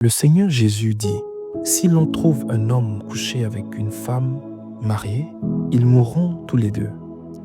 Le Seigneur Jésus dit, si l'on trouve un homme couché avec une femme mariée, ils mourront tous les deux.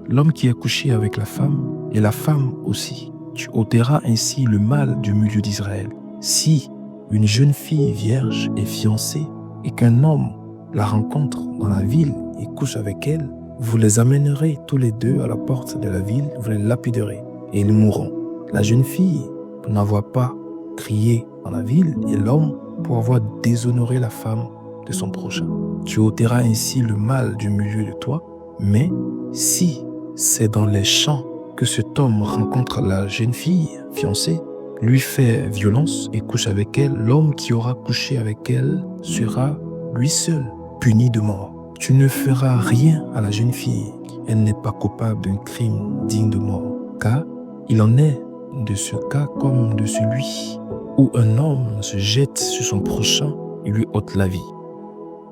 L'homme qui est couché avec la femme et la femme aussi. Tu ôteras ainsi le mal du milieu d'Israël. Si une jeune fille vierge est fiancée et qu'un homme la rencontre dans la ville et couche avec elle, vous les amènerez tous les deux à la porte de la ville, vous les lapiderez et ils mourront. La jeune fille, pour n'avoir pas crié dans la ville, et l'homme pour avoir déshonoré la femme de son prochain. Tu ôteras ainsi le mal du milieu de toi, mais si c'est dans les champs que cet homme rencontre la jeune fille fiancée, lui fait violence et couche avec elle, l'homme qui aura couché avec elle sera lui seul puni de mort. Tu ne feras rien à la jeune fille, elle n'est pas coupable d'un crime digne de mort, car il en est de ce cas comme de celui où un homme se jette sur son prochain et lui ôte la vie.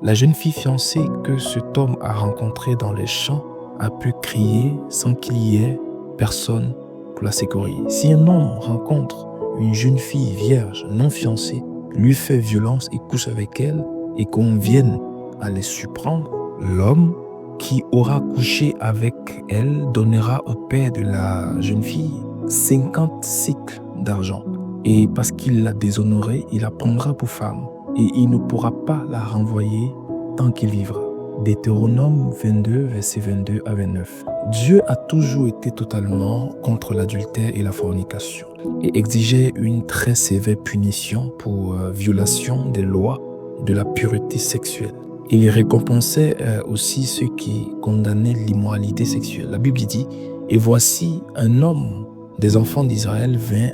La jeune fille fiancée que cet homme a rencontrée dans les champs a pu crier sans qu'il y ait personne pour la secourir. Si un homme rencontre une jeune fille vierge non fiancée, lui fait violence et couche avec elle et qu'on vienne à les surprendre, l'homme qui aura couché avec elle donnera au père de la jeune fille 50 cycles d'argent. Et parce qu'il l'a déshonorée, il la prendra pour femme. Et il ne pourra pas la renvoyer tant qu'il vivra. Deutéronome 22, versets 22 à 29. Dieu a toujours été totalement contre l'adultère et la fornication et exigeait une très sévère punition pour violation des lois de la pureté sexuelle. Il récompensait aussi ceux qui condamnaient l'immoralité sexuelle. La Bible dit, « Et voici un homme des enfants d'Israël vint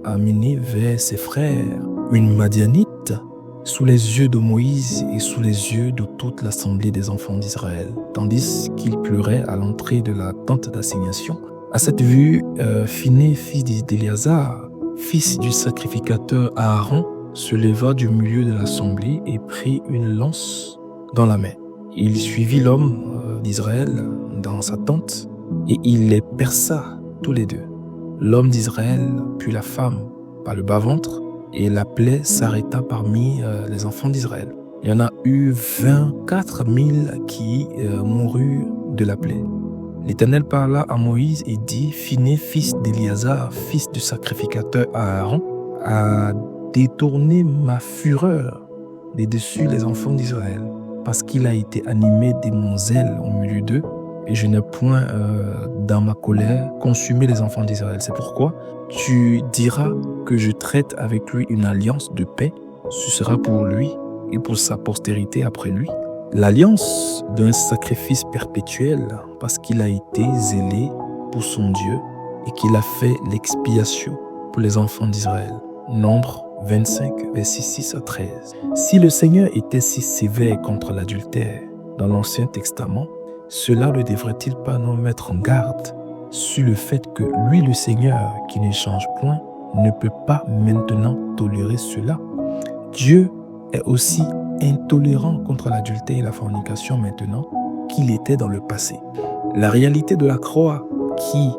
amener vers ses frères une Madianite sous les yeux de Moïse et sous les yeux de toute l'assemblée des enfants d'Israël, tandis qu'il pleurait à l'entrée de la tente d'assignation. À cette vue, Phiné, fils d'Éléazar, fils du sacrificateur Aaron, se leva du milieu de l'assemblée et prit une lance dans la main. Il suivit l'homme d'Israël dans sa tente et il les perça tous les deux. L'homme d'Israël puis la femme par le bas-ventre et la plaie s'arrêta parmi les enfants d'Israël. Il y en a eu 24 000 qui moururent de la plaie. L'Éternel parla à Moïse et dit, Phiné, fils d'Éléazar, fils du sacrificateur Aaron, a détourné ma fureur des dessus les enfants d'Israël, parce qu'il a été animé de mon zèle au milieu d'eux, et je n'ai point dans ma colère consumé les enfants d'Israël. C'est pourquoi tu diras que je traite avec lui une alliance de paix. Ce sera pour lui et pour sa postérité après lui. L'alliance d'un sacrifice perpétuel parce qu'il a été zélé pour son Dieu et qu'il a fait l'expiation pour les enfants d'Israël. Nombre 25, versets 6 à 13. Si le Seigneur était si sévère contre l'adultère dans l'Ancien Testament, cela ne devrait-il pas nous mettre en garde sur le fait que lui, le Seigneur, qui ne change point, ne peut pas maintenant tolérer cela? Dieu est aussi intolérant contre l'adultère et la fornication maintenant qu'il était dans le passé. La réalité de la croix, qui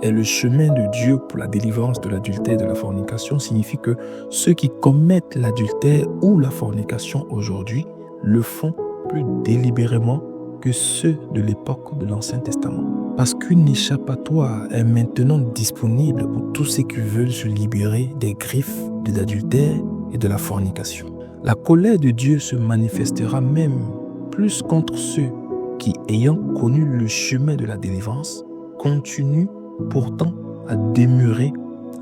est le chemin de Dieu pour la délivrance de l'adultère et de la fornication, signifie que ceux qui commettent l'adultère ou la fornication aujourd'hui le font plus délibérément que ceux de l'époque de l'Ancien Testament. Parce qu'une échappatoire est maintenant disponible pour tous ceux qui veulent se libérer des griffes de l'adultère et de la fornication. La colère de Dieu se manifestera même plus contre ceux qui, ayant connu le chemin de la délivrance, continuent pourtant à demeurer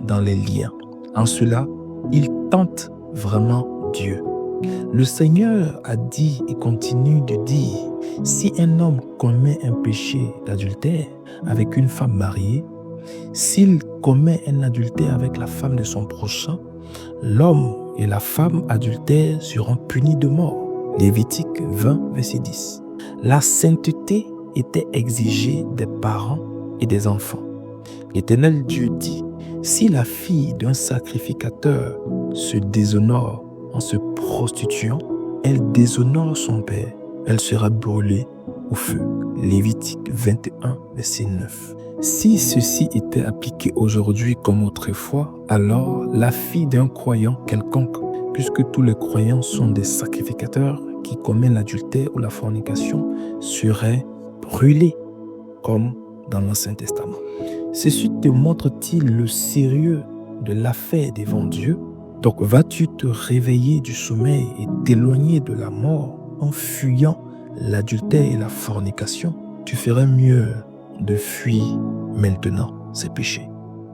dans les liens. En cela, ils tentent vraiment Dieu. Le Seigneur a dit et continue de dire, si un homme commet un péché d'adultère avec une femme mariée, s'il commet un adultère avec la femme de son prochain, l'homme et la femme adultère seront punis de mort. Lévitique 20, verset 10. La sainteté était exigée des parents et des enfants. L'Éternel Dieu dit, si la fille d'un sacrificateur se déshonore en se prostituant, elle déshonore son père. Elle sera brûlée au feu. Lévitique 21, verset 9. Si ceci était appliqué aujourd'hui comme autrefois, alors la fille d'un croyant quelconque puisque tous les croyants sont des sacrificateurs, qui commettent l'adultère ou la fornication seraient brûlés, comme dans l'Ancien Testament. Ceci te montre-t-il le sérieux de l'affaire devant Dieu? Donc vas-tu te réveiller du sommeil et t'éloigner de la mort en fuyant l'adultère et la fornication? Tu ferais mieux de fuir maintenant ces péchés.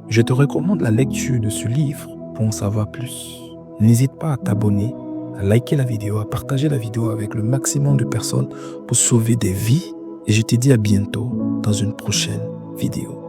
Je te recommande la lecture de ce livre pour en savoir plus. N'hésite pas à t'abonner, à liker la vidéo, à partager la vidéo avec le maximum de personnes pour sauver des vies. Et je te dis à bientôt dans une prochaine vidéo.